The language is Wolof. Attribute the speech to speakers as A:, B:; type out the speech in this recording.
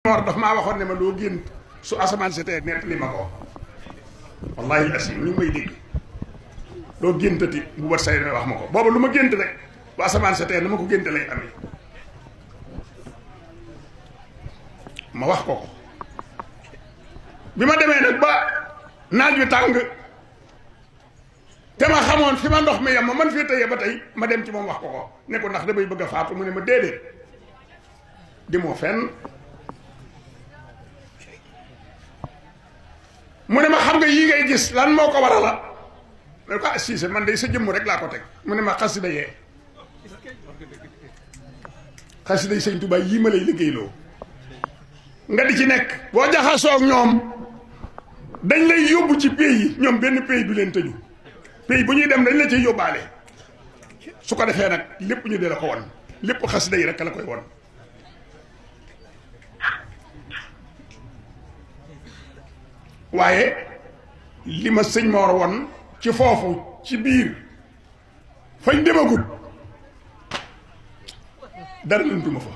A: Mor daf maa waxoon ne ma loo gént su asamaan setee nekk li ma ko wallahi asim ñu ngi may dégg loo géntati bu bët say wax ma ko booba lu ma gént rek bu asamaan setee na ma ko gént lay amee ma wax ko bi ma demee nag ba naaj wi tàng te ma xamoon fi ma ndox mi yam ma man fee tëye ba tey ma dem ci moom wax ko ne ko ndax damay bëgg a faatu mu ne ma déedéet di moo fenn mu ne ma xam nga yii ngay gis lan moo ko waral la ne ko Cissé man de sa jëmm rek laa ko teg mu ne ma xasida yee xasida yi Sëñ Tuubaa yii ma lay liggéeyloo nga di ci nekk boo jaxasoo ak ñoom dañ lay yóbbu ci pays yi ñoom benn pays du leen tëju pays bu ñuy dem dañ la ciy yóbbaale su ko defee nag lépp ñu di la ko won lépp xasida yi rek la koy won waaye li ma sëñ Mor won ci foofu ci biir fañ demagut dara lëntuma fa